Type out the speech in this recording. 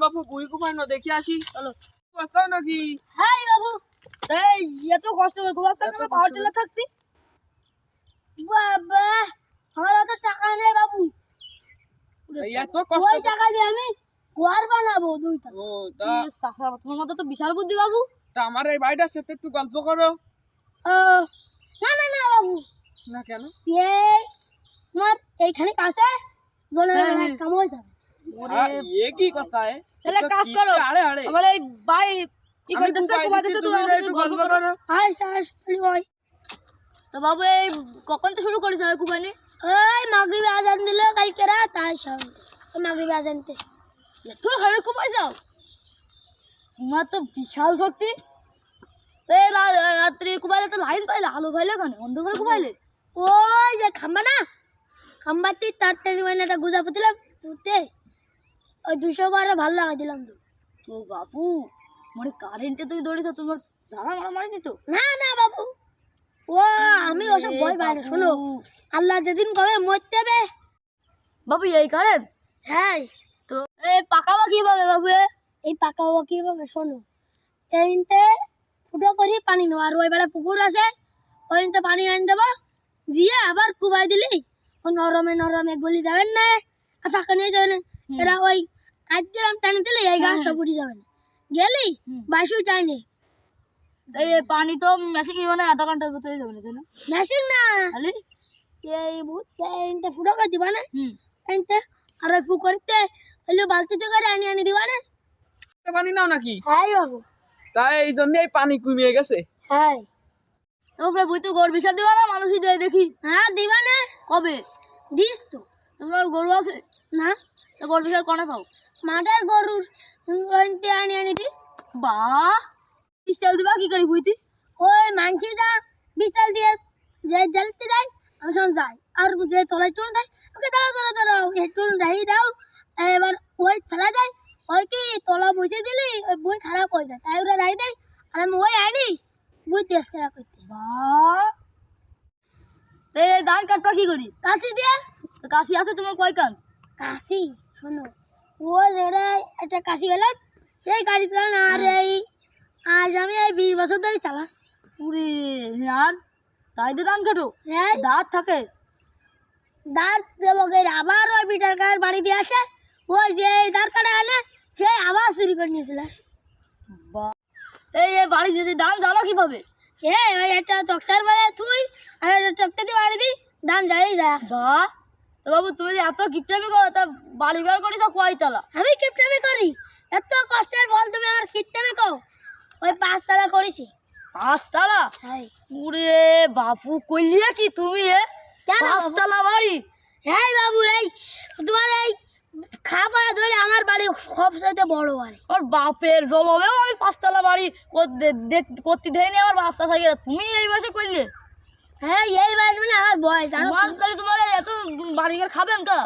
বাবু বুই কুপাই না দেখি আসি। চলো আসছো নাকি? হ্যাঁ বাবু, এই এত কষ্ট করে খুব আসতে না পাওয়ার টিলা থাকতি। বাবা আমার অত টাকা নেই বাবু, এই এত কষ্ট ওই টাকা দিয়ে আমি ঘর বানাবো দুইটা। ও তা তোমার মতো তো বিশাল বুদ্ধি বাবু। তা আমার এই বাড়িটার সাথে একটু গল্প করো ও না না না বাবু, না। কেন? এই তোমার এইখানে কাছে জনের কাম হয়ে যাবে। এ কি কথা? তাহলে কাজ করো, আরে আরে আমার এই ভাই কি কইতেছে কুমাতেছে, তোমার সাথে গল্প করো। হাই সাস ভাই। তো বাবু এই কখন তো শুরু করেছে ভাই কুমানি? ওই মাগরিবে আজান দিল কালকে রাত, তাই সব মাগরিবে আজানতে এত ঘরে কুমাই যাও। তোমার তো বিশাল শক্তি। এই রাত্রি কুমাইলে তো লাইন পাইলে, আলো পাইলে কেন অন্ধকারে কুমাইলে? ওই যে খাম্বা না, খাম্বাতে তাড়াতাড়ি মানে একটা গুজা পুতলাম, পুঁতে ওই 212 ভালো লাগা দিলাম। তো তো বাবু মানে কারেন্টে তুমি দৌড়েছো, তোমার জানা মারামারি দিত? না না বাবু, ও আমি ওসব ভয় পাই না। শোনো, আল্লাহ যেদিন কবে মরতে হবে বাবু এই কারেন্ট। হ্যাঁ তো এই পাকাবা কিভাবে বাবু? এই পাকাবা কিভাবে শোনো, এইতে ফুটো করি পানি দেবো, আর ওই বেলা পুকুর আছে ওইতে পানি আনি দেবো, দিয়ে আবার কুবাই দিলি ও নরমে নরমে গলি যাবেন না, আর ফাঁকা নিয়ে যাবে না। এরা ওই আজ দিলাম টানি দিলে এই গাছ সব উঠে যাবে না, গেলি বাসু চাইনি। এই পানি তো মেশিন মানে আধা ঘন্টার ভিতরে যাবে না, তাই না? মেশিন না খালি এই এইতে ফুটো করে দিবা না, এইতে আর ওই পুকুরিতে হইলো বালতিতে করে আনি আনি দিবা না। পানি নাও নাকি? হ্যাঁ বাবু, তাই এই জন্য এই পানি কমিয়ে গেছে। হ্যাঁ তো বুই তো গরু বিষা দিবা না, মানুষই দেয় দেখি। হ্যাঁ দিবা না। কবে দিস? তো তোমার গরু আছে না? তো গরু বিষার কনে পাও? মাঠের গরুর ওইতে আনি আনি দি। বাহ, বিশাল দিবা কি করি বুইতি? ওই মানছি যা বিশাল দিয়ে যে জ্বালতে যায় আমি সব যাই, আর যে তলায় টুন দেয় ওকে দাঁড়াও দাঁড়াও দাঁড়াও এই টুন রাহি দাও, এবার ওই ফেলা যায়, ওই কি তলা বসে দিলি ওই বই খারাপ হয়ে যায়, তাই ওরা রাহি দেয়, আর আমি ওই আনি বই তেজ করা করতে। বাহ, এই ধান কাটবা কি করি? কাশি দিয়া। কাশি আছে তোমার কয় কান? কাশি শোনো, ও যেটা একটা কাশি পেলাম সেই কাশি পেলাম, আর এই আজ আমি এই 20 বছর ধরে চালাচ্ছি। পুরে আর তাই তো ধান কাটো? হ্যাঁ দাঁত থাকে, দাঁত দেবো আবার ওই বিটার কার বাড়ি দিয়ে আসে, ওই যে দাঁত কাটা হলে সে আবার চুরি করে নিয়ে চলে আসে। বাহ, এই বাড়ি যদি ধান জ্বালো কিভাবে? ওই একটা টক্টার বাড়ি তুই আর একটা টক্টার দিয়ে বাড়ি দিই, ধান জ্বালিয়ে যায়। বাহ, তো বাবু তুমি যে এত কিপটামি করো, তা বাড়ি ঘর করিস কয়তলা? আমি কিপটামি করি, এত কষ্টের ফল তুমি আমার কিপটামি কও? ওই 5 তলা করেছি। 5 তলা? হ্যাঁ। ওরে বাপু কইলিয়া কি তুমি 5 তলা বাড়ি? হ্যাঁ বাবু, এই তোমার এই খাবার ধরে আমার বাড়ি সবচেয়ে বড় বাড়ি। ওর বাপের জলবেও আমি 5 তলা বাড়ি করতে দেয়নি আমার বাচ্চা থাকে, তুমি এই বয়সে করলে? হ্যাঁ এই বয়স মানে আমার বয়স, তোমার এত বাড়ি ঘর খাবেন কা?